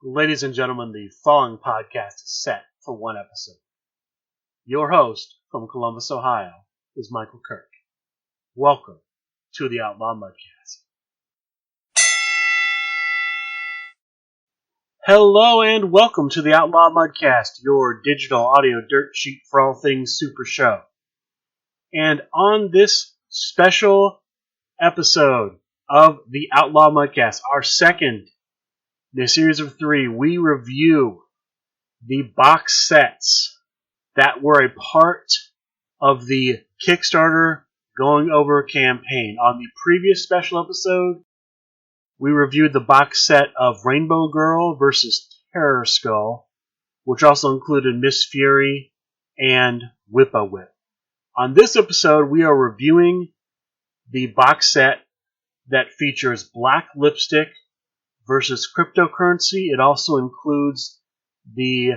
Ladies and gentlemen, the following podcast is set for one episode. Your host from Columbus, Ohio, is Michael Kirk. Welcome to the Outlaw Mudcast. Hello and welcome to the Outlaw Mudcast, your digital audio dirt sheet for all things Super Show. And on this special episode of the Outlaw Mudcast, our second in a series of 3, we review the box sets that were a part of the Kickstarter Going Over campaign. On the previous special episode, we reviewed the box set of Rainbow Girl versus Terror Skull, which also included Miss Fury and Whip-a-Whip. On this episode, we are reviewing the box set that features Black Lipstick versus Cryptocurrency. It also includes the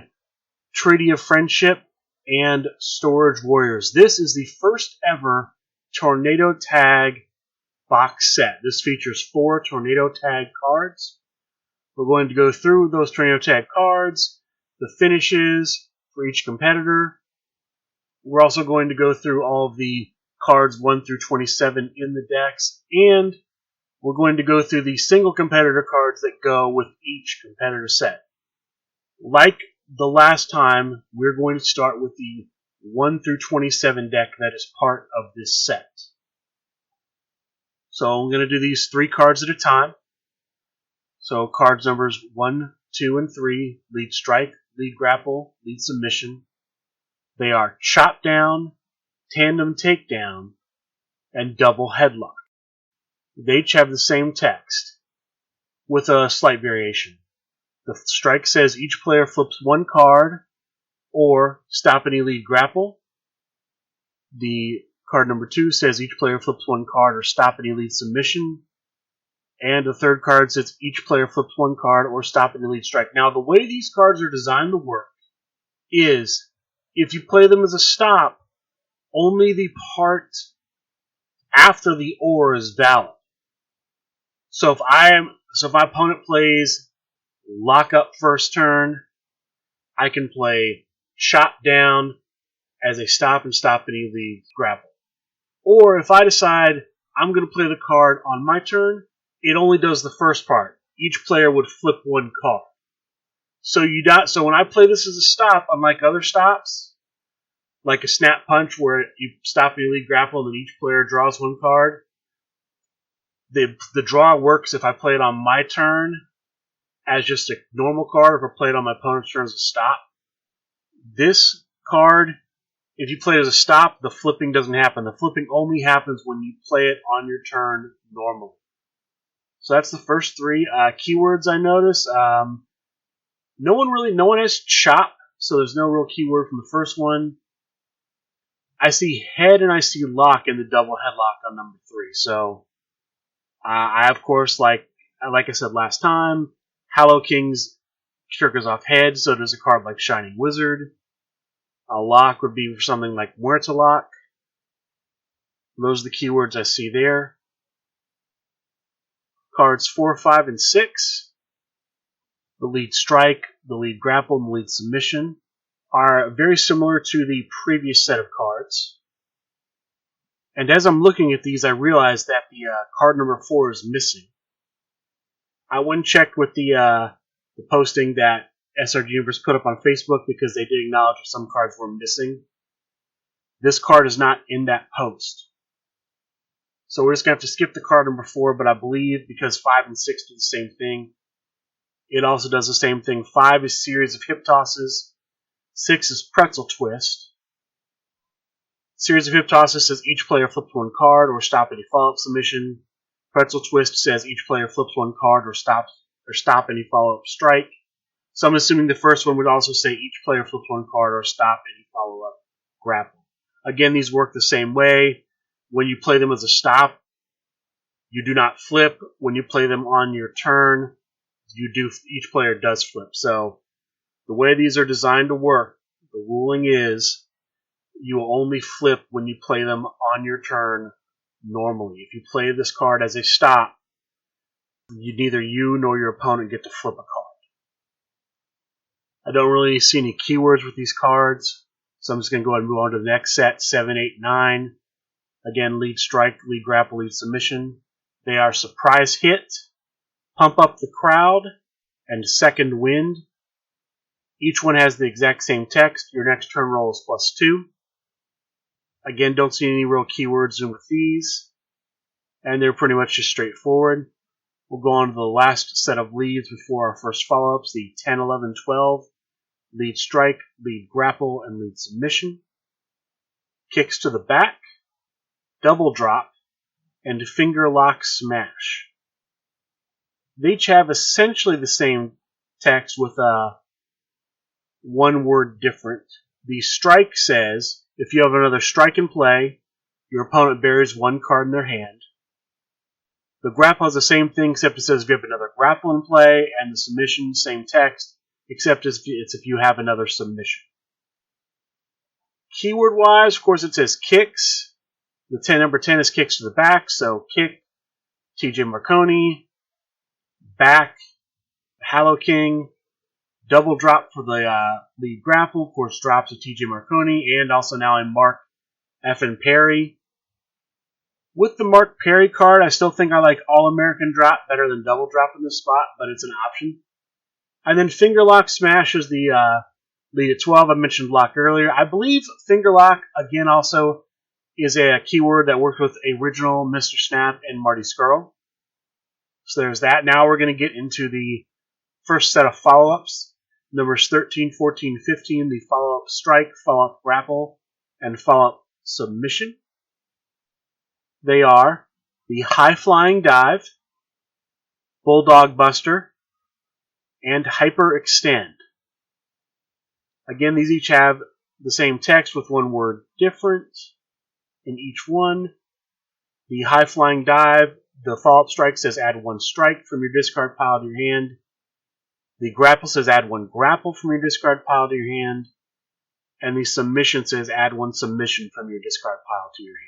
Treaty of Friendship and Storage Warriors. This is the first ever Tornado Tag box set. This features 4 Tornado Tag cards. We're going to go through those Tornado Tag cards, the finishes for each competitor. We're also going to go through all of the cards 1 through 27 in the decks, and we're going to go through the single competitor cards that go with each competitor set. Like the last time, we're going to start with the 1 through 27 deck that is part of this set. So I'm going to do these 3 cards at a time. So cards numbers 1, 2, and 3, lead strike, lead grapple, lead submission. They are chop down, tandem takedown, and double headlock. They each have the same text, with a slight variation. The strike says each player flips 1 card, or stop any lead grapple. The card number 2 says each player flips 1 card, or stop any lead submission. And the third card says each player flips 1 card, or stop any lead strike. Now, the way these cards are designed to work is, if you play them as a stop, only the part after the or is valid. So if my opponent plays lock up first turn, I can play chop down as a stop and stop any lead grapple. Or if I decide I'm going to play the card on my turn, it only does the first part. Each player would flip 1 card. So when I play this as a stop, unlike other stops, like a snap punch where you stop any lead grapple and then each player draws 1 card, the draw works if I play it on my turn as just a normal card, or if I play it on my opponent's turn as a stop. This card, if you play it as a stop, the flipping doesn't happen. The flipping only happens when you play it on your turn normally. So that's the first 3 keywords I notice. No one has chop, so there's no real keyword from the first one. I see head and I see lock in the double headlock on number 3. So I, of course, like I said last time, Hallow Kings triggers off head, so there's a card like Shining Wizard. A lock would be for something like Muerta Lock. Those are the keywords I see there. Cards 4, 5, and 6, the lead strike, the lead grapple, and the lead submission, are very similar to the previous set of cards. And as I'm looking at these, I realize that the card number 4 is missing. I went and checked with the posting that SRG Universe put up on Facebook because they did acknowledge that some cards were missing. This card is not in that post. So we're just going to have to skip the card number 4, but I believe because 5 and 6 do the same thing, it also does the same thing. 5 is Series of Hip Tosses. 6 is Pretzel Twist. Series of Hip Tosses says each player flips 1 card or stop any follow-up submission. Pretzel Twist says each player flips 1 card or stop any follow-up strike. So I'm assuming the first one would also say each player flips 1 card or stop any follow-up grapple. Again, these work the same way. When you play them as a stop, you do not flip. When you play them on your turn, each player does flip. So the way these are designed to work, the ruling is you will only flip when you play them on your turn normally. If you play this card as a stop, neither you nor your opponent get to flip a card. I don't really see any keywords with these cards, so I'm just going to go ahead and move on to the next set, 7, 8, 9. Again, lead strike, lead grapple, lead submission. They are surprise hit, pump up the crowd, and second wind. Each one has the exact same text. Your next turn roll is +2. Again, don't see any real keywords in with these, and they're pretty much just straightforward. We'll go on to the last set of leads before our first follow-ups, the 10, 11, 12. Lead strike, lead grapple, and lead submission. Kicks to the back, double drop, and finger lock smash. They each have essentially the same text with one word different. The strike says, if you have another strike in play, your opponent buries one card in their hand. The grapple has the same thing, except it says if you have another grapple in play, and the submission, same text, except it's if you have another submission. Keyword-wise, of course, it says kicks. The number 10 is kicks to the back, so kick, TJ Marconi, back, Hallow King, double drop for the lead grapple, of course, drops to TJ Marconi, and also now in Mark F. Perry. With the Mark Perry card, I still think I like All-American drop better than double drop in this spot, but it's an option. And then finger lock smash is the lead at 12. I mentioned block earlier. I believe finger lock, again, also is a keyword that works with original Mr. Snap and Marty Skrull. So there's that. Now we're going to get into the first set of follow-ups. Numbers 13, 14, 15, the follow-up strike, follow-up grapple, and follow-up submission. They are the high flying dive, bulldog buster, and hyper extend. Again, these each have the same text with one word different in each one. The high flying dive, the follow-up strike says add one strike from your discard pile to your hand. The grapple says add one grapple from your discard pile to your hand. And the submission says add one submission from your discard pile to your hand.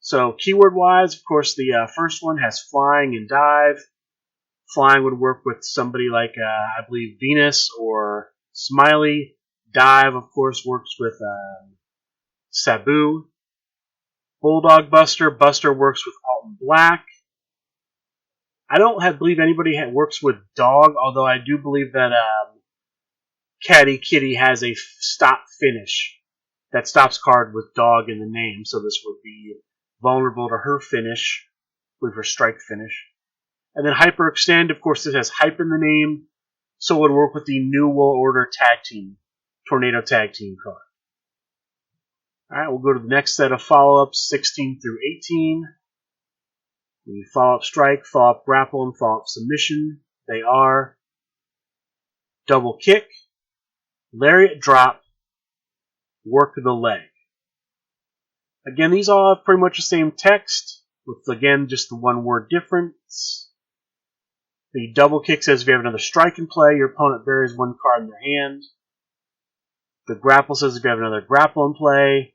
So keyword-wise, of course, the first one has flying and dive. Flying would work with somebody like, I believe, Venus or Smiley. Dive, of course, works with Sabu. Bulldog Buster. Buster works with Alton Black. I don't believe anybody works with Dog, although I do believe that Caddy Kitty has a stop finish that stops card with Dog in the name, so this would be vulnerable to her finish, I believe her strike finish. And then Hyper Extend, of course, this has hype in the name, so it would work with the New World Order Tag Team, Tornado Tag Team card. Alright, we'll go to the next set of follow-ups, 16 through 18. The follow-up strike, follow-up grapple, and follow-up submission. They are double kick, lariat drop, work the leg. Again, these all have pretty much the same text, with, again, just the one word difference. The double kick says if you have another strike in play, your opponent buries one card in their hand. The grapple says if you have another grapple in play.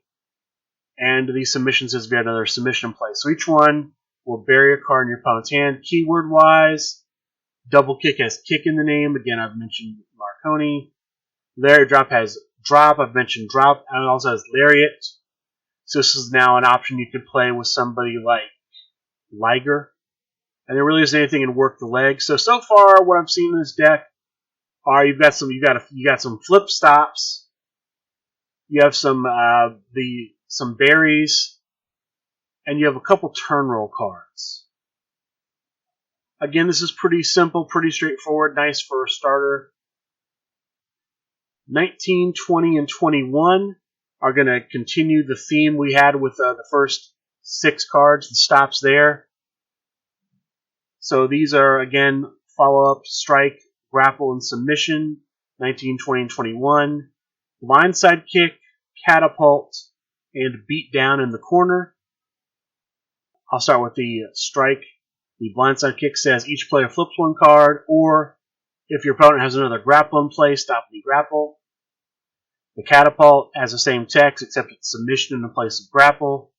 And the submission says if you have another submission in play. So each one will bury a card in your opponent's hand. Keyword-wise, double kick has kick in the name. Again, I've mentioned Marconi. Lariat drop has drop. I've mentioned drop. And it also has lariat. So this is now an option you could play with somebody like Liger. And there really isn't anything in work the leg. So far, what I've seen in this deck are you got some flip stops. You have some berries, and you have a couple turn roll cards. Again, this is pretty simple, pretty straightforward, nice for a starter. 19, 20, and 21 are going to continue the theme we had with the first 6 cards, the stops there. So these are, again, follow-up, strike, grapple, and submission, 19, 20, and 21. Blindside kick, catapult, and beat down in the corner. I'll start with the strike. The blindside kick says each player flips one card, or if your opponent has another grapple in play, stop the grapple. The catapult has the same text, except it's submission in the place of grapple.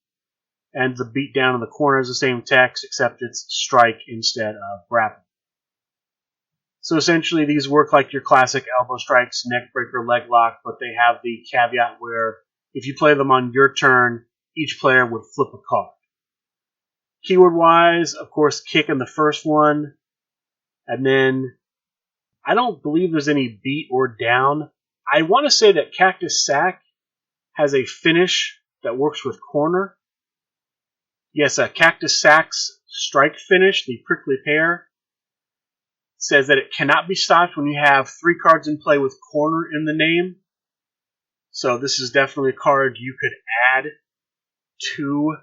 And the beat down in the corner has the same text, except it's strike instead of grapple. So essentially these work like your classic elbow strikes, neck breaker, leg lock, but they have the caveat where if you play them on your turn, each player would flip a card. Keyword wise, of course, kick in the first one, and then I don't believe there's any beat or down. I want to say that Cactus Sack has a finish that works with corner. Yes, Cactus Sack's strike finish, the prickly pear, says that it cannot be stopped when you have 3 cards in play with corner in the name. So this is definitely a card you could add to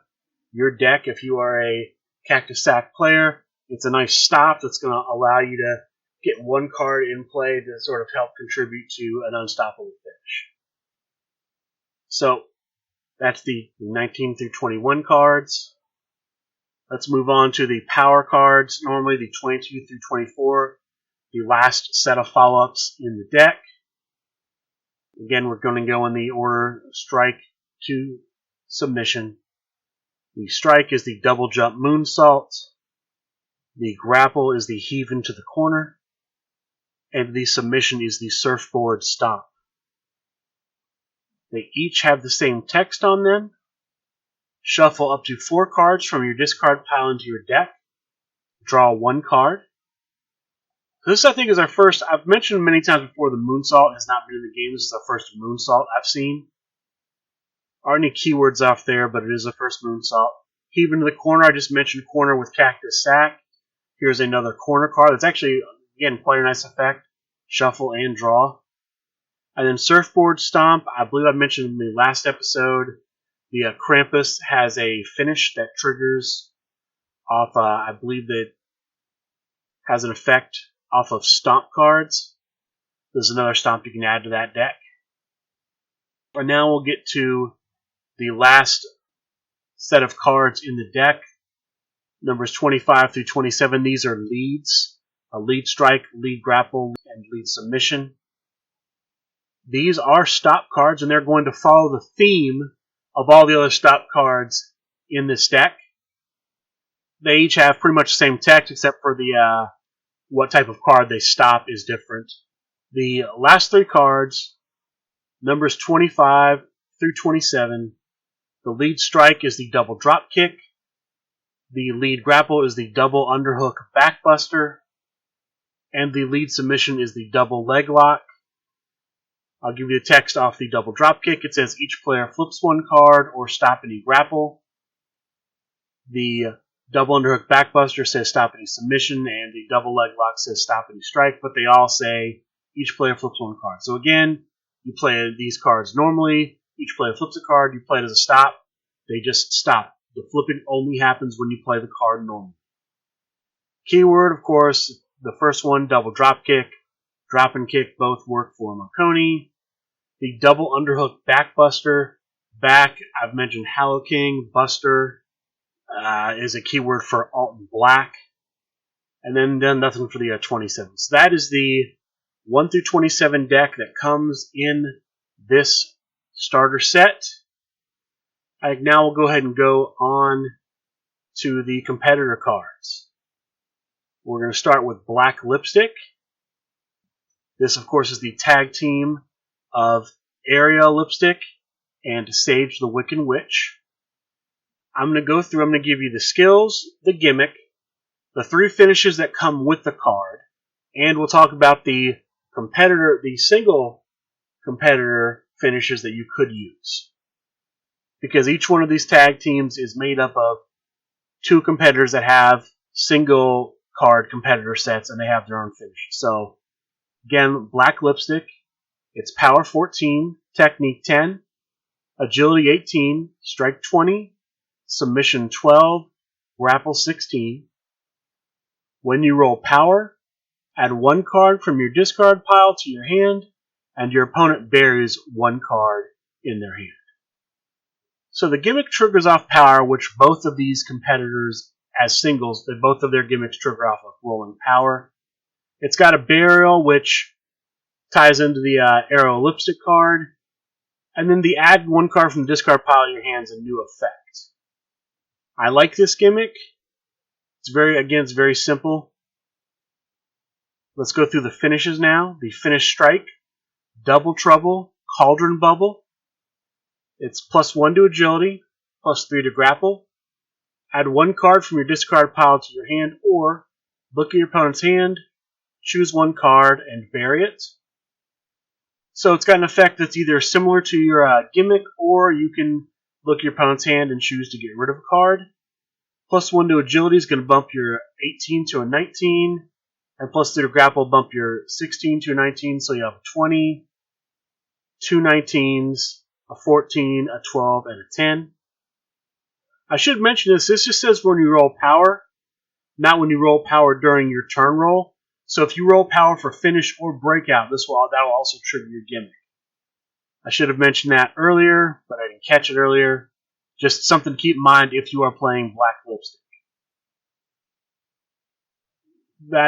your deck if you are a Cactus Sack player. It's a nice stop that's going to allow you to get 1 card in play to sort of help contribute to an unstoppable finish. So that's the 19 through 21 cards. Let's move on to the power cards. Normally the 22 through 24, the last set of follow-ups in the deck. Again, we're going to go in the order strike to submission. The strike is the double jump moonsault. The grapple is the heave into the corner. And the submission is the surfboard stomp. They each have the same text on them. Shuffle up to 4 cards from your discard pile into your deck. Draw 1 card. This, I think, is our first. I've mentioned many times before the moonsault has not been in the game. This is the first moonsault I've seen. Aren't any keywords off there, but it is the first moonsault. Heave into the corner. I just mentioned corner with Cactus Sack. Here's another corner card. That's actually, again, quite a nice effect. Shuffle and draw. And then Surfboard Stomp. I believe I mentioned in the last episode. The Krampus has a finish that triggers off, I believe that has an effect off of Stomp cards. There's another Stomp you can add to that deck. And now we'll get to the last set of cards in the deck. Numbers 25 through 27, these are leads. A lead strike, lead grapple, and lead submission. These are stop cards, and they're going to follow the theme of all the other stop cards in this deck. They each have pretty much the same text, except for the what type of card they stop is different. The last 3 cards, numbers 25 through 27, the lead strike is the double drop kick. The lead grapple is the double underhook backbuster. And the lead submission is the double leg lock. I'll give you the text off the double drop kick. It says each player flips 1 card or stop any grapple. The double underhook backbuster says stop any submission, and the double leg lock says stop any strike, but they all say each player flips 1 card. So again, you play these cards normally. Each player flips a card. You play it as a stop. They just stop. The flipping only happens when you play the card normally. Keyword, of course, the first one, double drop kick. Drop and kick both work for Marconi. The double underhook backbuster. Back, I've mentioned Hallow King. Buster is a keyword for Alton Black. And then nothing for the 27. So that is the 1 through 27 deck that comes in this starter set. Now we'll go ahead and go on to the competitor cards. We're going to start with Black Lipstick. This, of course, is the tag team of Ariel Lipstick and Sage the Wiccan Witch. I'm going to go through, I'm going to give you the skills, the gimmick, the 3 finishes that come with the card, and we'll talk about the competitor, the single competitor finishes that you could use. Because each one of these tag teams is made up of 2 competitors that have single card competitor sets, and they have their own finishes. So, again, Black Lipstick, it's Power 14, Technique 10, Agility 18, Strike 20, Submission 12, Grapple 16. When you roll Power, add 1 card from your discard pile to your hand, and your opponent buries 1 card in their hand. So the gimmick triggers off Power, which both of these competitors, as singles, that both of their gimmicks trigger off of rolling Power. It's got a Burial, which ties into the Arrow Lipstick card. And then the add 1 card from the discard pile of your hand is a new effect. I like this gimmick. It's very simple. Let's go through the finishes now. The Finish Strike, Double Trouble, Cauldron Bubble. It's +1 to agility, +3 to grapple. Add 1 card from your discard pile to your hand, or look at your opponent's hand, choose 1 card, and bury it. So it's got an effect that's either similar to your gimmick, or you can look at your opponent's hand and choose to get rid of a card. +1 to agility is going to bump your 18 to a 19, and +3 to grapple bump your 16 to a 19, so you have a 20, 2 19s, a 14, a 12, and a 10. I should mention this just says when you roll power, not when you roll power during your turn roll. So if you roll power for finish or breakout, that will also trigger your gimmick. I should have mentioned that earlier, but I didn't catch it earlier. Just something to keep in mind if you are playing Black Lipstick.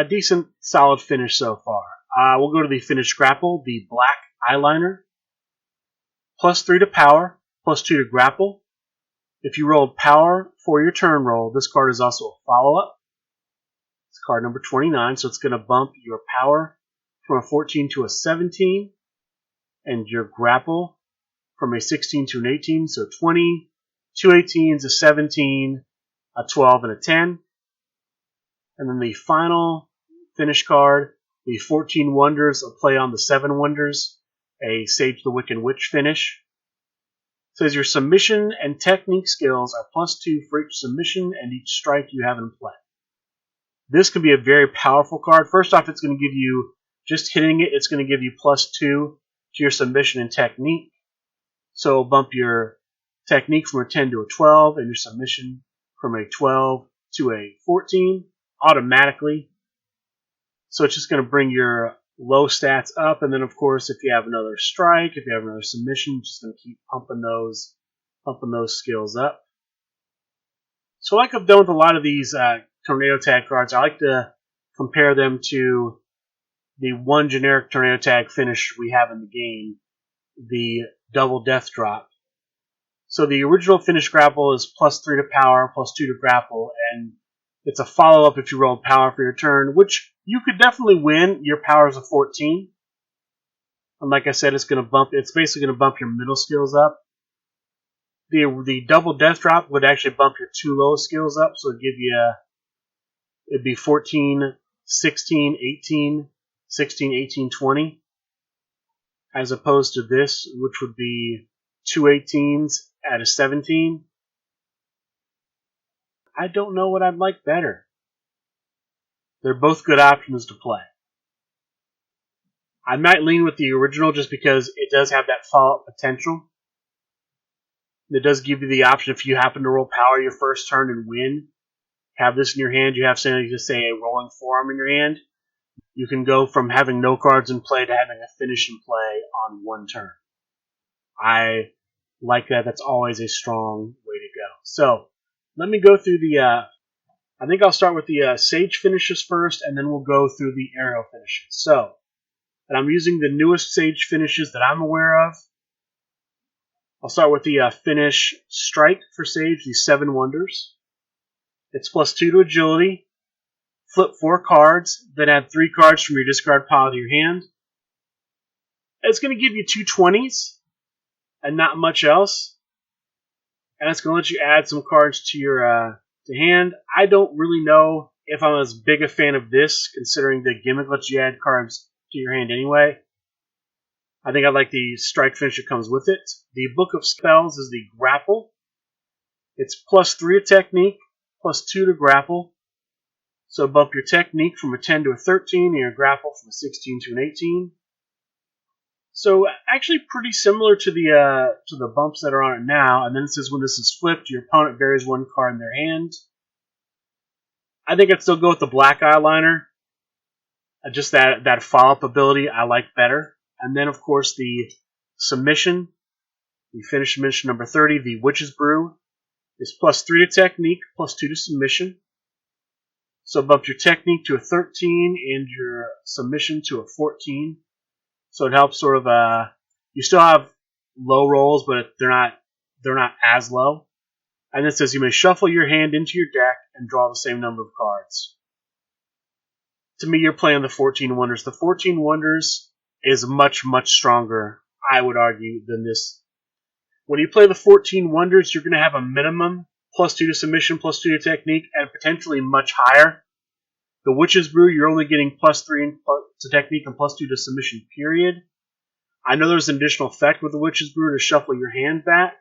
Decent, solid finish so far. We'll go to the Finish Grapple, the Black Eyeliner. +3 to power, +2 to grapple. If you rolled power for your turn roll, this card is also a follow-up. It's card number 29, so it's going to bump your power from a 14 to a 17, and your grapple from a 16 to an 18, so 20, 2 18s, a 17, a 12, and a 10. And then the final finish card, the 14 Wonders, a play on the 7 Wonders, a Sage the Wiccan Witch finish. It says your submission and technique skills are +2 for each submission and each strike you have in play. This can be a very powerful card. First off, it's going to give you, just hitting it, it's going to give you +2 to your submission and technique. So bump your technique from a 10 to a 12 and your submission from a 12 to a 14 automatically. So it's just going to bring your low stats up, and then of course if you have another strike, if you have another submission, just going to keep pumping those skills up. So like I've done with a lot of these tornado tag cards, I like to compare them to the one generic tornado tag finish we have in the game, the double death drop. So the original Finish Grapple is +3 to power, +2 to grapple, and it's a follow-up if you rolled power for your turn, which you could definitely win. Your power is a 14. And like I said, it's basically going to bump your middle skills up. The double death drop would actually bump your 2 low skills up, so it'd be 14, 16, 18, 16, 18, 20, as opposed to this, which would be 2 18s at a 17. I don't know what I'd like better. They're both good options to play. I might lean with the original just because it does have that follow-up potential. It does give you the option, if you happen to roll power your first turn and win, have this in your hand, you have something to say a rolling forearm in your hand. You can go from having no cards in play to having a finish in play on one turn. I like that. That's always a strong way to go. So let me go through I think I'll start with the Sage finishes first, and then we'll go through the Arrow finishes. So, and I'm using the newest Sage finishes that I'm aware of. I'll start with the Finish Strike for Sage, the 7 Wonders. It's +2 to agility. Flip 4 cards, then add 3 cards from your discard pile to your hand. It's going to give you 2 20s and not much else. And it's going to let you add some cards to your to hand. I don't really know if I'm as big a fan of this, considering the gimmick lets you add cards to your hand anyway. I think I like the strike finish that comes with it. The Book of Spells is the Grapple. It's +3 to technique, +2 to grapple. So bump your technique from a 10 to a 13, and your grapple from a 16 to an 18. So actually pretty similar to the bumps that are on it now. And then it says when this is flipped, your opponent buries 1 card in their hand. I think I'd still go with the Black Eyeliner. Just that follow-up ability I like better. And then, of course, the submission, the finish submission number 30, the Witch's Brew, is +3 to technique, +2 to submission. So bump your technique to a 13 and your submission to a 14. So it helps sort of, you still have low rolls, but they're not as low. And it says you may shuffle your hand into your deck and draw the same number of cards. to me, you're playing the 14 Wonders. The 14 Wonders is much, much stronger, I would argue, than this. When you play the 14 Wonders, you're going to have a minimum +2 to submission, +2 to technique, and potentially much higher. The Witch's Brew, you're only getting +3 to technique and +2 to submission, period. I know there's an additional effect with the Witch's Brew to shuffle your hand back,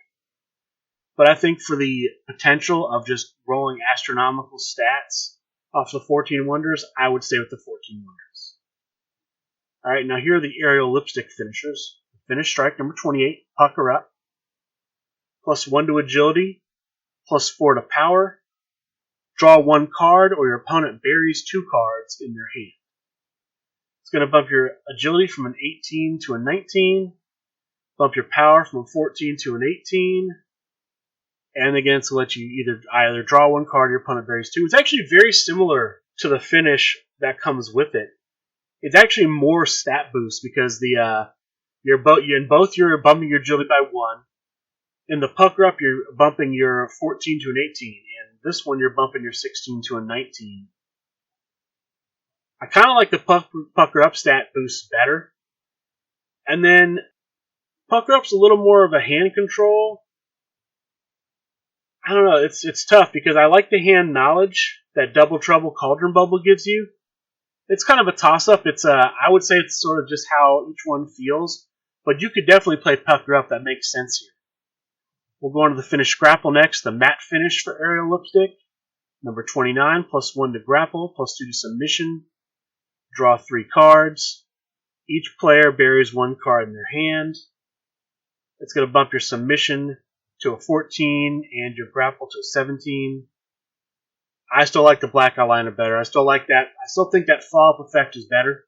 but I think for the potential of just rolling astronomical stats off the 14 Wonders, I would stay with the 14 Wonders. Alright, now here are the aerial lipstick finishers. Finish strike number 28, pucker up. +1 to agility, +4 to power. Draw 1 card, or your opponent buries 2 cards in their hand. It's going to bump your agility from an 18 to a 19, bump your power from a 14 to an 18, and again, it's to let you either draw 1 card or your opponent buries 2. It's actually very similar to the finish that comes with it. It's actually more stat boost because you're bumping your agility by 1. In the pucker up, you're bumping your 14 to an 18, and this one you're bumping your 16 to a 19. I kind of like the pucker up stat boost better. And then pucker up's a little more of a hand control. I don't know, it's tough because I like the hand knowledge that Double Trouble Cauldron Bubble gives you. It's kind of a toss-up. I would say it's sort of just how each one feels, but you could definitely play pucker up. That makes sense here. We'll go on to the finish grapple next, the matte finish for aerial lipstick. Number 29, +1 to grapple, +2 to submission. Draw 3 cards. Each player buries 1 card in their hand. It's going to bump your submission to a 14 and your grapple to a 17. I still like the black eyeliner better. I still like that. I still think that follow-up effect is better.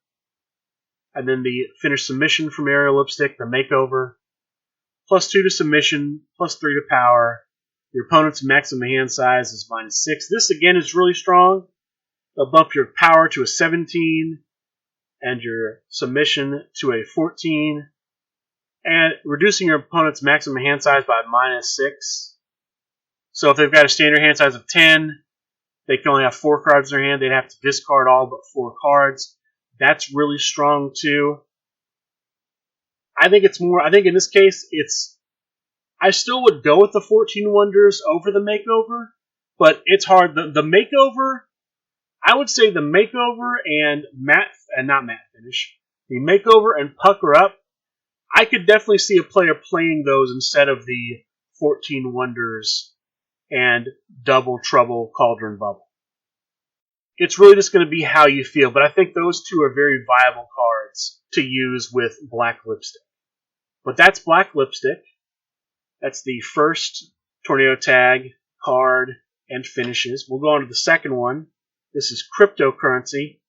And then the finish submission from aerial lipstick, the makeover. +2 to submission, +3 to power. Your opponent's maximum hand size is -6. This, again, is really strong. They'll bump your power to a 17 and your submission to a 14, and reducing your opponent's maximum hand size by -6. So if they've got a standard hand size of 10, they can only have 4 cards in their hand. They'd have to discard all but 4 cards. That's really strong, too. I think in this case, I still would go with the 14 Wonders over the makeover, but it's hard. The makeover, I would say the makeover and not matte finish, the makeover and pucker up, I could definitely see a player playing those instead of the 14 Wonders and Double Trouble Cauldron Bubble. It's really just going to be how you feel, but I think those two are very viable cards to use with black lipstick. But that's black lipstick. That's the first Tornado Tag card and finishes. We'll go on to the second one. This is cryptocurrency.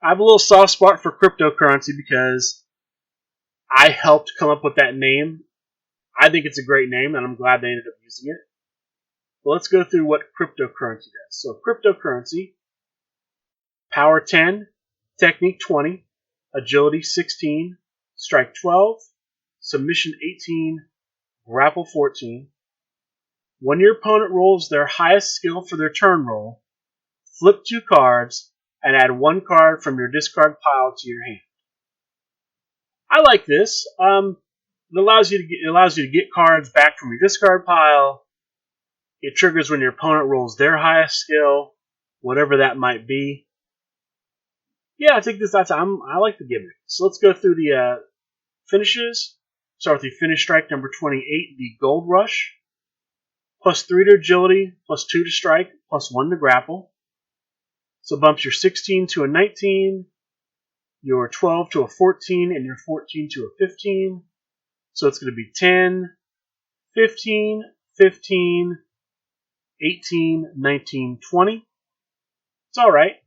I have a little soft spot for cryptocurrency because I helped come up with that name. I think it's a great name, and I'm glad they ended up using it. But let's go through what cryptocurrency does. So cryptocurrency, power 10, technique 20, agility 16, strike 12, submission 18, grapple 14. When your opponent rolls their highest skill for their turn roll, flip 2 cards and add 1 card from your discard pile to your hand. I like this. It allows you to get cards back from your discard pile. It triggers when your opponent rolls their highest skill, whatever that might be. Yeah, I think I like the gimmick. So let's go through the finishes. Start with the finish strike number 28, the Gold Rush. +3 to agility, +2 to strike, +1 to grapple. So bumps your 16 to a 19, your 12 to a 14, and your 14 to a 15. So it's going to be 10, 15, 15, 18, 19, 20. It's alright.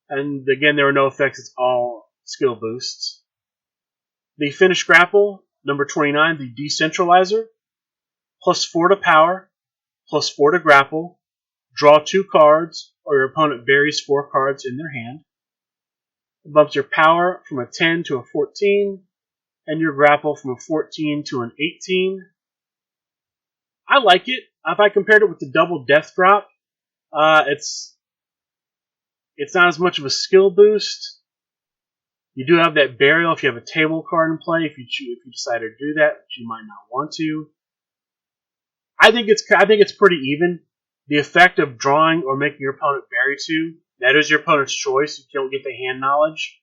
And again, there are no effects. It's all skill boosts. The finish grapple, number 29, the Decentralizer. +4 to power, +4 to grapple. Draw 2 cards, or your opponent buries 4 cards in their hand. It bumps your power from a 10 to a 14, and your grapple from a 14 to an 18. I like it. If I compared it with the double death drop, it's It's not as much of a skill boost. You do have that burial if you have a table card in play. If you decide to do that, but you might not want to. I think it's pretty even. The effect of drawing or making your opponent bury 2, that is your opponent's choice. You don't get the hand knowledge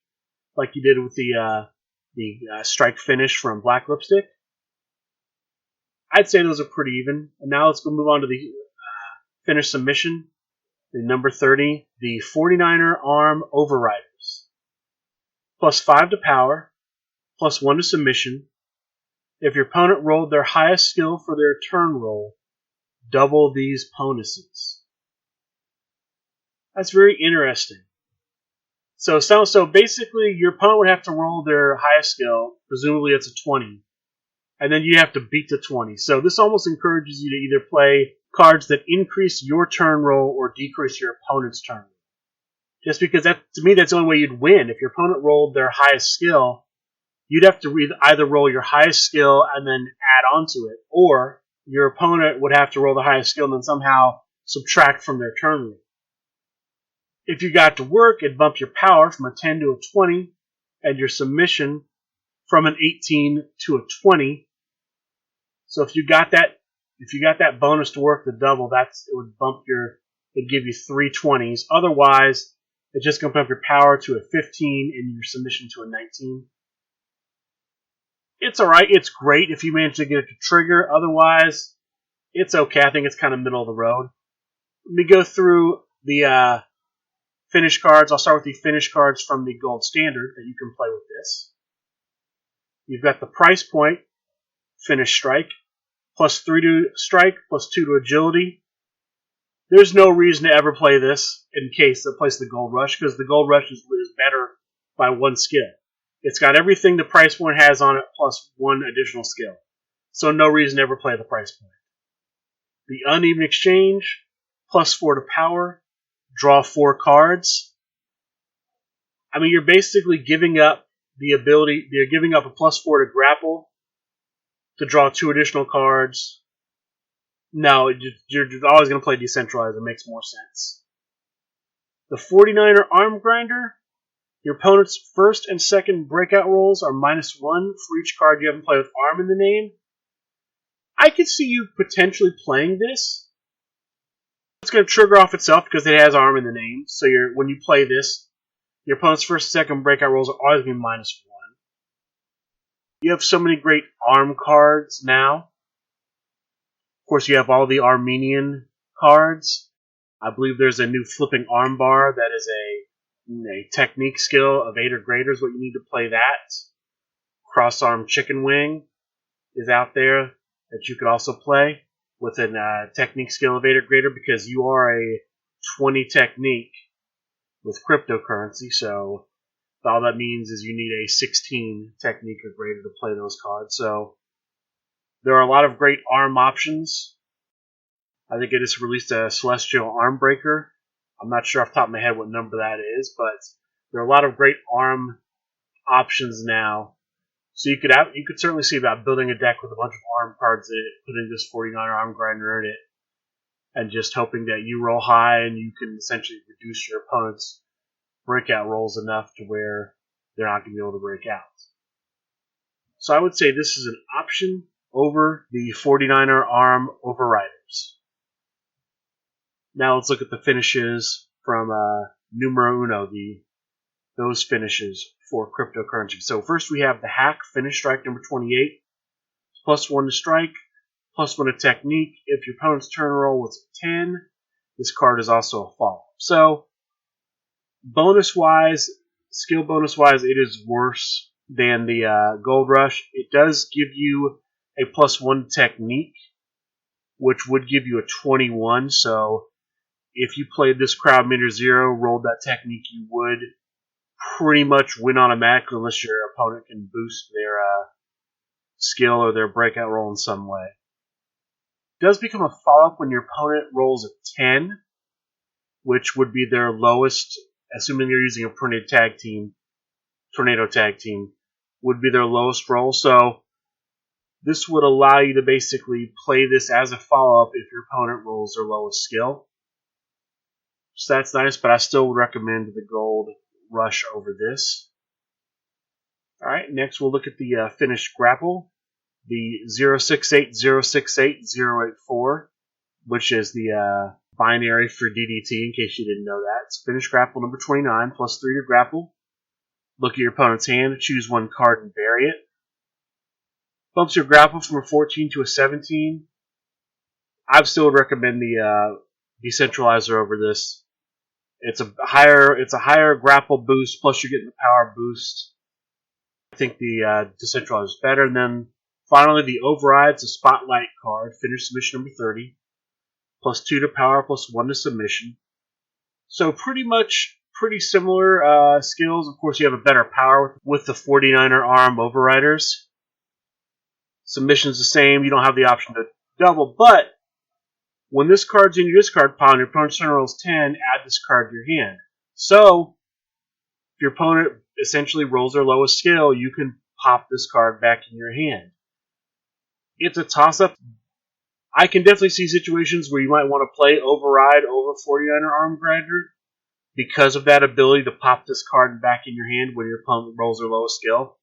like you did with the strike finish from Black Lipstick. I'd say those are pretty even. And now let's go move on to the finish submission. The number 30, the 49er Arm Overriders. +5 to power, +1 to submission. If your opponent rolled their highest skill for their turn roll, double these bonuses. That's very interesting. So basically, your opponent would have to roll their highest skill, presumably it's a 20, and then you have to beat the 20. So this almost encourages you to either play cards that increase your turn roll or decrease your opponent's turn roll. Just because to me, that's the only way you'd win. If your opponent rolled their highest skill, you'd have to either roll your highest skill and then add on to it, or your opponent would have to roll the highest skill and then somehow subtract from their turn roll. If you got to work, it'd bump your power from a 10 to a 20, and your submission from an 18 to a 20. So if you got that bonus to work the double, it'd give you 3 20s. Otherwise, it's just going to bump your power to a 15 and your submission to a 19. It's alright. It's great if you manage to get it to trigger. Otherwise, it's okay. I think it's kind of middle of the road. Let me go through the finish cards. I'll start with the finish cards from the Gold Standard that you can play with this. You've got the price point, Finish Strike, +3 to strike, +2 to agility. There's no reason to ever play this in case it plays the Gold Rush, because the Gold Rush is better by 1 skill. It's got everything the price point has on it, plus 1 additional skill. So no reason to ever play the price point. The Uneven Exchange, +4 to power, draw 4 cards. I mean, you're basically giving up the ability, you're giving up a +4 to grapple, to draw 2 additional cards. No, you're always going to play Decentralized. It makes more sense. The 49er Arm Grinder. Your opponent's first and second breakout rolls are -1 for each card you haven't played with Arm in the name. I could see you potentially playing this. It's going to trigger off itself because it has Arm in the name. So when you play this, your opponent's first and second breakout rolls are always going to be -1. You have so many great Arm cards now. Of course, you have all the Armenian cards. I believe there's a new flipping arm bar that is a technique skill of 8 or greater is what you need to play that. Cross-arm chicken wing is out there that you could also play with a technique skill of 8 or greater, because you are a 20 technique with cryptocurrency, so all that means is you need a 16 technique or greater to play those cards. So there are a lot of great Arm options. I think it just released a Celestial Arm Breaker. I'm not sure off the top of my head what number that is, but there are a lot of great Arm options now. So you could certainly see about building a deck with a bunch of Arm cards in it, putting this 49er Arm Grinder in it, and just hoping that you roll high and you can essentially reduce your opponent's breakout rolls enough to where they're not going to be able to break out. So I would say this is an option over the 49er Arm Overriders. Now let's look at the finishes from Numero Uno, those finishes for cryptocurrency. So first we have the Hack Finish Strike number 28, +1 to strike, +1 to technique. If your opponent's turn roll was 10, this card is also a follow-up. So bonus-wise, skill bonus-wise, it is worse than the Gold Rush. It does give you a +1 technique, which would give you a 21. So if you played this Crowd Meter 0, rolled that technique, you would pretty much win automatically unless your opponent can boost their skill or their breakout roll in some way. It does become a follow-up when your opponent rolls a 10, which would be their lowest, assuming they're using a Tornado Tag Team, would be their lowest roll. So this would allow you to basically play this as a follow-up if your opponent rolls their lowest skill. So that's nice, but I still would recommend the gold rush over this. Alright, next we'll look at the finished grapple. The 068068084, which is the binary for DDT, in case you didn't know that. It's finished grapple number 29, plus 3 to grapple. Look at your opponent's hand, choose one card and bury it. Bumps your grapple from a 14 to a 17. I still would recommend the decentralizer over this. It's a higher grapple boost, plus you're getting the power boost. I think the decentralizer is better. And then finally, the override's a spotlight card, finished submission number 30, plus 2 to power, plus 1 to submission. So pretty similar skills. Of course, you have a better power with the 49er arm overriders. Submission's the same. You don't have the option to double, but when this card's in your discard pile and your opponent's turn rolls 10, add this card to your hand. So, if your opponent essentially rolls their lowest skill, you can pop this card back in your hand. It's a toss-up. I can definitely see situations where you might want to play Override over 49er Arm Grinder because of that ability to pop this card back in your hand when your opponent rolls their lowest skill.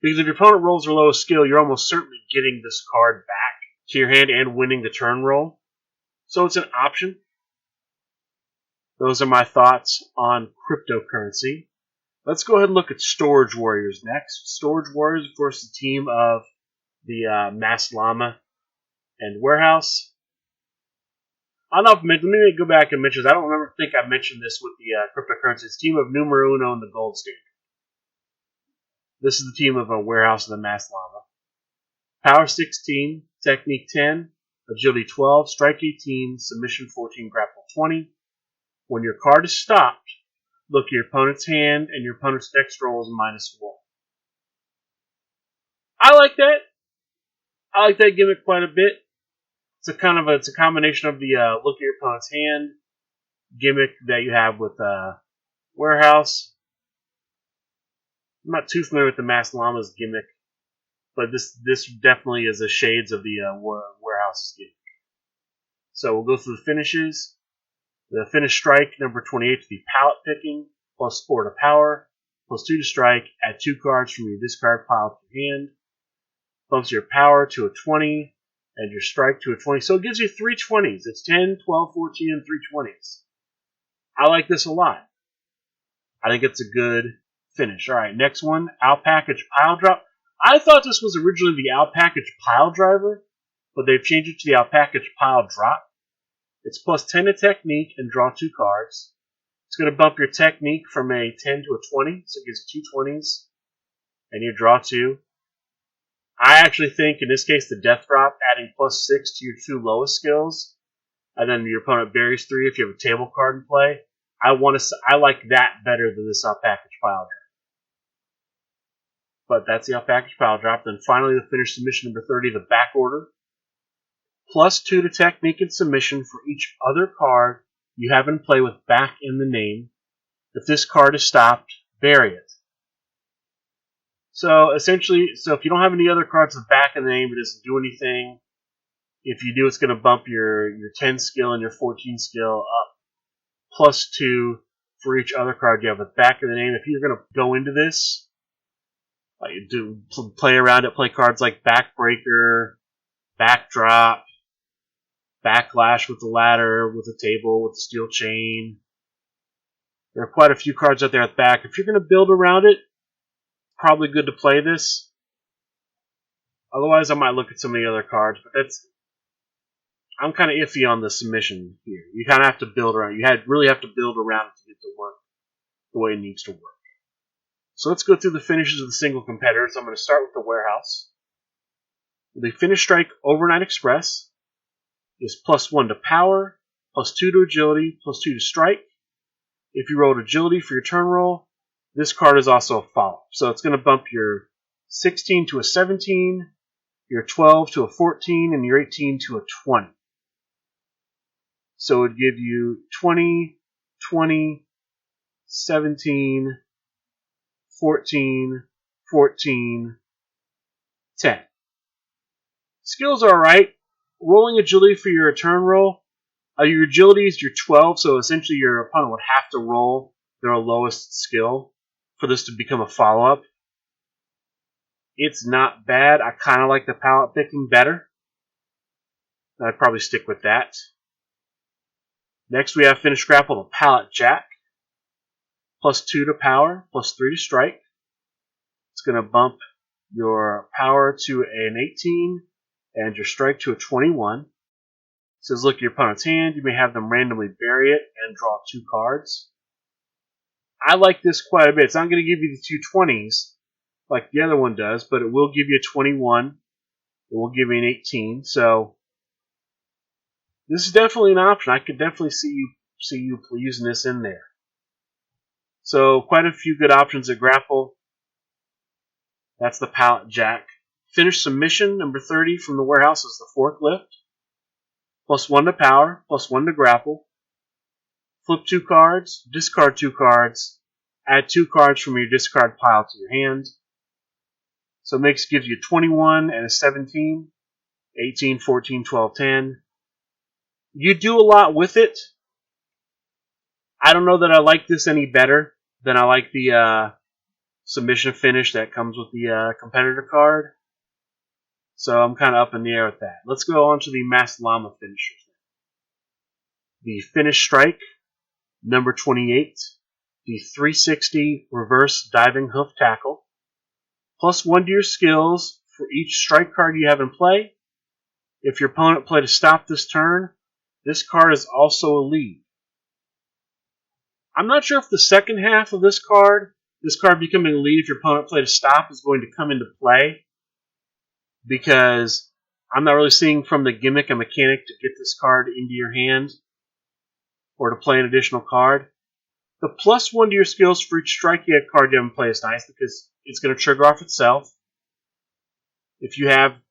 Because if your opponent rolls their lowest skill, you're almost certainly getting this card back to your hand and winning the turn roll. So it's an option. Those are my thoughts on cryptocurrency. Let's go ahead and look at Storage Warriors next. Storage Warriors, of course, the team of the Masked Llama and Warehouse. I don't know if let me go back and mention this. I don't think I mentioned this with the cryptocurrency. It's the team of Numero Uno and the Gold Standard. This is the team of a Warehouse and the Masked Llama. Power 16, Technique 10, Agility 12, Strike 18, Submission 14, Grapple 20. When your card is stopped, look at your opponent's hand, and your opponent's next roll is -1. I like that. I like that gimmick quite a bit. It's a combination of the look at your opponent's hand gimmick that you have with Warehouse. I'm not too familiar with the Masked Llama's gimmick, but this definitely is the shades of the Warehouse's gimmick. So we'll go through the finishes. The finish strike, number 28, to be palette picking, plus 4 to power, plus 2 to strike, add 2 cards from your discard pile to your hand. Bumps your power to a 20, and your strike to a 20. So it gives you 3 20s. It's 10, 12, 14, and 3 20s. I like this a lot. I think it's a good finish. Alright, next one, Out Package Pile Drop. I thought this was originally the Out Package Pile Driver, but they've changed it to the Out Package Pile Drop. It's plus 10 to Technique and draw 2 cards. It's going to bump your Technique from a 10 to a 20, so it gives you 2 20s, and you draw 2. I actually think, in this case, the Death Drop, adding plus 6 to your 2 lowest skills, and then your opponent buries 3 if you have a table card in play. I like that better than this Out Package Pile Drop. But that's the Out Package Pile Drop. Then finally, the finish submission number 30, the Back Order. Plus 2 to Technique and Submission for each other card you have in play with back in the name. If this card is stopped, bury it. So essentially, if you don't have any other cards with back in the name, it doesn't do anything. If you do, it's going to bump your 10 skill and your 14 skill up. Plus 2 for each other card you have with back in the name. If you're going to go into this, play around it, play cards like Backbreaker, Backdrop, Backlash with the ladder, with the table, with the steel chain. There are quite a few cards out there at the back. If you're going to build around it, probably good to play this. Otherwise, I might look at some of the other cards, but I'm kind of iffy on the submission here. You kind of have to build around it. You really have to build around it to get it to work the way it needs to work. So let's go through the finishes of the single competitors. I'm going to start with the Warehouse. The finish strike Overnight Express is plus 1 to power, plus 2 to agility, plus 2 to strike. If you rolled agility for your turn roll, this card is also a follow-up. So it's going to bump your 16 to a 17, your 12 to a 14, and your 18 to a 20. So it would give you 20, 20, 17, 14, 14, 10. Skills are alright. Rolling agility for your return roll, Your agility is your 12, so essentially your opponent would have to roll their lowest skill for this to become a follow-up. It's not bad. I kind of like the pallet picking better. I'd probably stick with that. Next we have Finish Grapple, the Pallet Jack. +2 to power, +3 to strike. It's going to bump your power to an 18 and your strike to a 21. It says look at your opponent's hand. You may have them randomly bury it and draw 2 cards. I like this quite a bit. It's not going to give you the 2 20s like the other one does, but it will give you a 21. It will give you an 18. So this is definitely an option. I could definitely see you using this in there. So quite a few good options at grapple. That's the Pallet Jack. Finish Submission, number 30 from the warehouse is the Forklift. +1 to power, +1 to grapple. Flip 2 cards, discard 2 cards, add 2 cards from your discard pile to your hand. So it gives you a 21 and a 17, 18, 14, 12, 10. You do a lot with it. I don't know that I like this any better than I like the submission finish that comes with the competitor card. So I'm kind of up in the air with that. Let's go on to the Masked Llama finishers. The Finish Strike, number 28. The 360 Reverse Diving Hoof Tackle. +1 to your skills for each strike card you have in play. If your opponent played a stop this turn, this card is also a lead. I'm not sure if the second half of this card becoming a lead if your opponent played a stop, is going to come into play, because I'm not really seeing from the gimmick a mechanic to get this card into your hand or to play an additional card. The +1 to your skills for each strike card you haven't played is nice because it's going to trigger off itself. If you have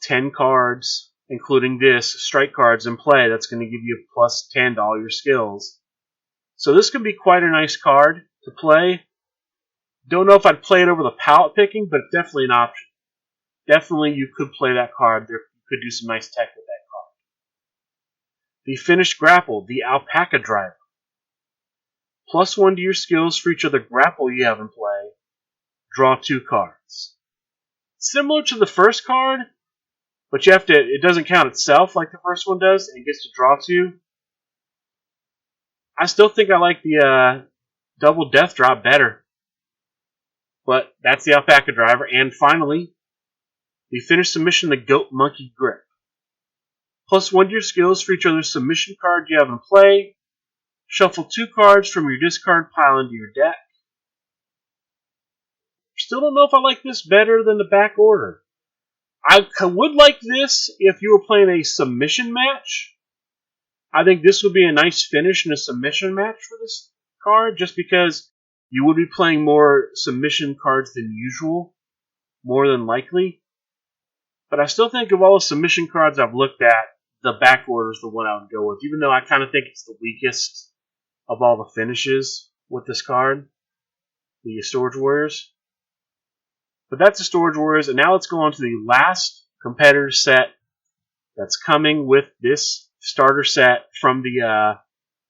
10 cards, including this, strike cards in play, that's going to give you a +10 to all your skills. So this could be quite a nice card to play. Don't know if I'd play it over the pallet picking, but it's definitely an option. Definitely you could play that card. You could do some nice tech with that card. The Finish Grapple, the Alpaca Driver. +1 to your skills for each other grapple you have in play. Draw 2 cards. Similar to the first card, but it doesn't count itself like the first one does, and it gets to draw 2. I still think I like the double death drop better. But that's the Alpaca Driver. And finally, the Finish Submission, the Goat Monkey Grip. +1 to your skills for each other submission card you have in play. Shuffle 2 cards from your discard pile into your deck. Still don't know if I like this better than the back order. I would like this if you were playing a submission match. I think this would be a nice finish in a submission match for this card, just because you would be playing more submission cards than usual, more than likely. But I still think of all the submission cards I've looked at, the back order is the one I would go with, even though I kind of think it's the weakest of all the finishes with this card, the Storage Warriors. But that's the Storage Warriors, and now let's go on to the last competitor set that's coming with this starter set from the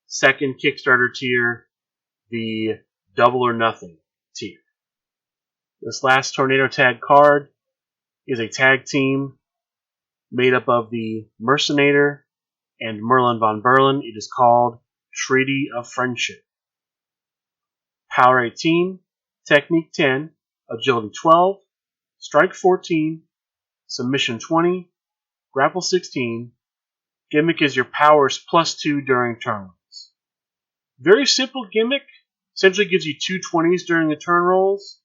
second Kickstarter tier, the Double or Nothing tier. This last Tornado Tag card is a tag team made up of the Mercenator and Merlin von Berlin. It is called Treaty of Friendship. Power 18, Technique 10, Agility 12, Strike 14, Submission 20, Grapple 16. Gimmick is your powers +2 during turn rolls. Very simple gimmick. Essentially gives you 2 20s during the turn rolls.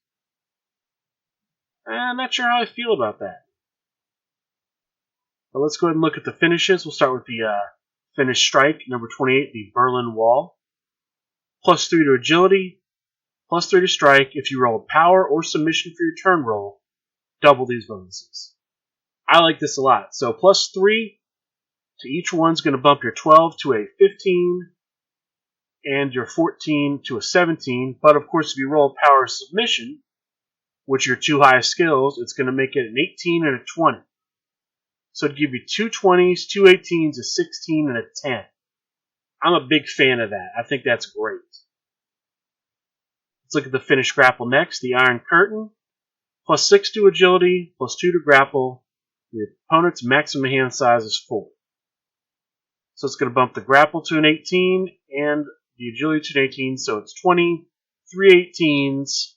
I'm not sure how I feel about that. But let's go ahead and look at the finishes. We'll start with the Finish Strike, number 28, the Berlin Wall. +3 to Agility, +3 to Strike. If you roll Power or Submission for your turn roll, double these bonuses. I like this a lot. So +3 to each one's going to bump your 12 to a 15 and your 14 to a 17. But of course, if you roll Power or Submission, which are your 2 highest skills, it's going to make it an 18 and a 20. So it'd give you 2 20s, 2 18s, a 16, and a 10. I'm a big fan of that. I think that's great. Let's look at the finished grapple next. The Iron Curtain. +6 to agility, +2 to grapple. Your opponent's maximum hand size is 4. So it's going to bump the grapple to an 18 and the agility to an 18. So it's 20, 3 18s,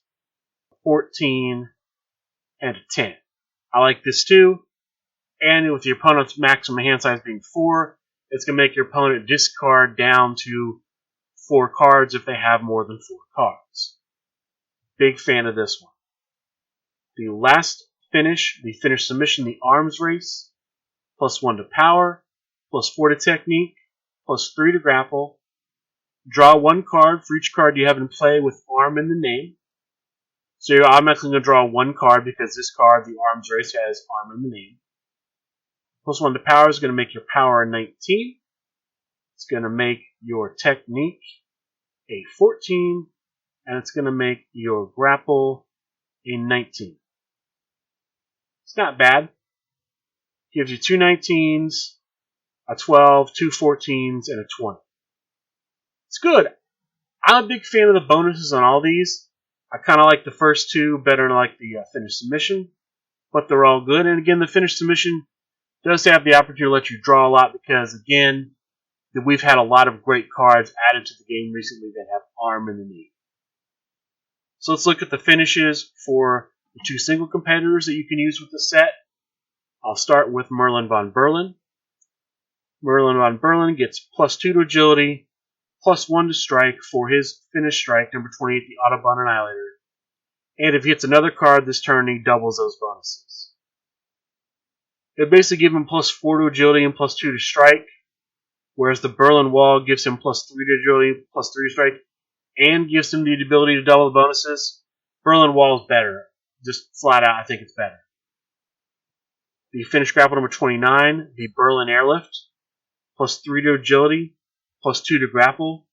14, and a 10. I like this too. And with your opponent's maximum hand size being 4, it's going to make your opponent discard down to 4 cards if they have more than 4 cards. Big fan of this one. The last finish, the finish submission, the Arms Race. +1 to power, +4 to technique, +3 to grapple. Draw 1 card for each card you have in play with arm in the name. So you're automatically going to draw 1 card because this card, the Arms Race, has arm in the name. +1 to power is going to make your power a 19. It's going to make your technique a 14. And it's going to make your grapple a 19. It's not bad. Gives you 2 19s, a 12, 2 14s, and a 20. It's good. I'm a big fan of the bonuses on all these. I kind of like the first 2 better than I like the finished submission, but they're all good. And again, the finished submission does have the opportunity to let you draw a lot because, again, we've had a lot of great cards added to the game recently that have arm in the name. So let's look at the finishes for the 2 single competitors that you can use with the set. I'll start with Merlin von Berlin. Merlin von Berlin gets +2 to agility, +1 to strike for his finish strike, number 28, the Autobahn Annihilator. And if he hits another card this turn, he doubles those bonuses. It basically gives him +4 to agility and +2 to strike, whereas the Berlin Wall gives him +3 to agility, +3 to strike, and gives him the ability to double the bonuses. Berlin Wall is better. Just flat out, I think it's better. The finished grapple number 29, the Berlin Airlift, +3 to agility, +2 to grapple.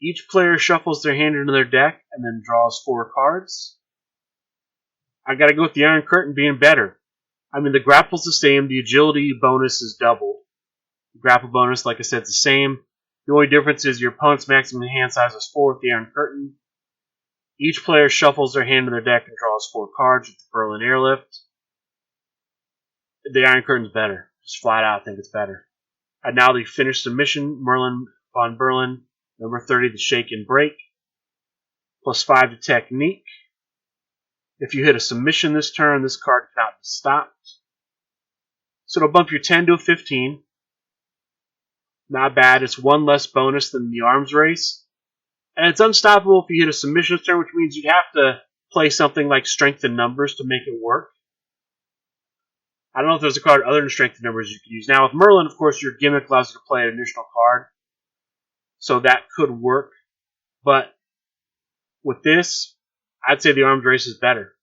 Each player shuffles their hand into their deck and then draws 4 cards. I gotta go with the Iron Curtain being better. I mean, the grapple's the same, the agility bonus is doubled. The grapple bonus, like I said, is the same. The only difference is your opponent's maximum hand size is 4 with the Iron Curtain. Each player shuffles their hand in their deck and draws 4 cards with the Berlin Airlift. The Iron Curtain's better. Just flat out, I think it's better. And now the finished submission, Merlin von Berlin, number 30, the Shake and Break. +5 to technique. If you hit a submission this turn, this card cannot be stopped. So it'll bump your 10 to a 15. Not bad. It's 1 less bonus than the Arms Race. And it's unstoppable if you hit a submission this turn, which means you'd have to play something like Strength in Numbers to make it work. I don't know if there's a card other than Strength in Numbers you can use. Now, with Merlin, of course, your gimmick allows you to play an additional card. So that could work. But with this, I'd say the Arms Race is better.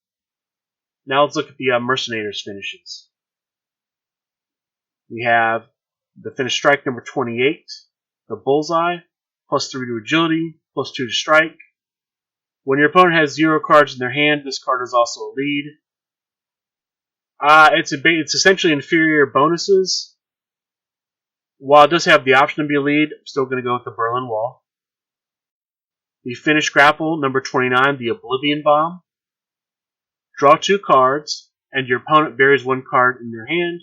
Now let's look at the Mercenators finishes. We have the finished strike number 28, the Bullseye, +3 to agility, +2 to strike. When your opponent has 0 cards in their hand, this card is also a lead. It's essentially inferior bonuses. While it does have the option to be a lead, I'm still going to go with the Berlin Wall. The finished grapple, number 29, the Oblivion Bomb. Draw 2 cards, and your opponent buries 1 card in their hand.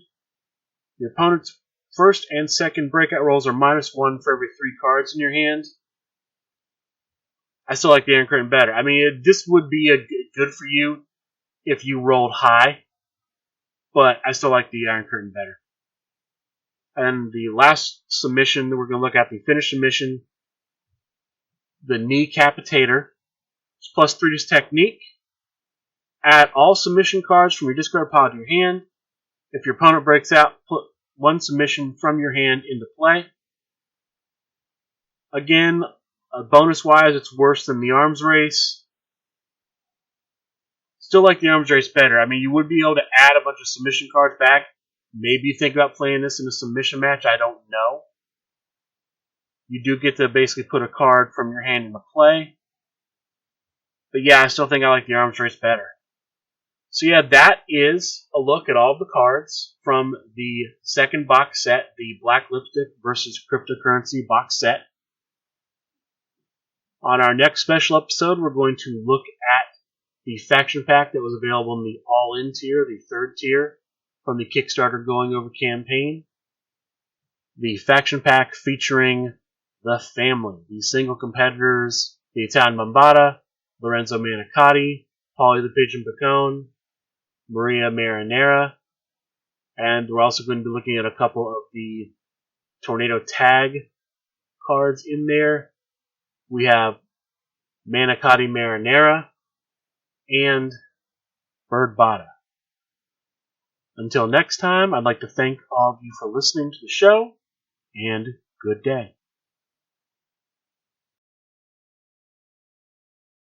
Your opponent's first and second breakout rolls are -1 for every 3 cards in your hand. I still like the Iron Curtain better. I mean, this would be good for you if you rolled high, but I still like the Iron Curtain better. And the last submission that we're going to look at, the finished submission, the Kneecapitator. It's +3 to technique. Add all submission cards from your discard pile to your hand. If your opponent breaks out, put 1 submission from your hand into play. Again, bonus-wise, it's worse than the Arms Race. Still like the Arms Race better. I mean, you would be able to add a bunch of submission cards back. Maybe you think about playing this in a submission match. I don't know. You do get to basically put a card from your hand into play. But yeah, I still think I like the Arms Race better. So yeah, that is a look at all of the cards from the second box set, the Black Lipstick versus Cryptocurrency box set. On our next special episode, we're going to look at the faction pack that was available in the all-in tier, the third tier, from the Kickstarter Going Over campaign. The faction pack featuring the family, the single competitors, the Italian Bombata, Lorenzo Manicotti, Polly the Pigeon Picone, Maria Marinera, and we're also going to be looking at a couple of the Tornado Tag cards in there. We have Manicotti Marinera and Bird Bada. Until next time, I'd like to thank all of you for listening to the show, and good day.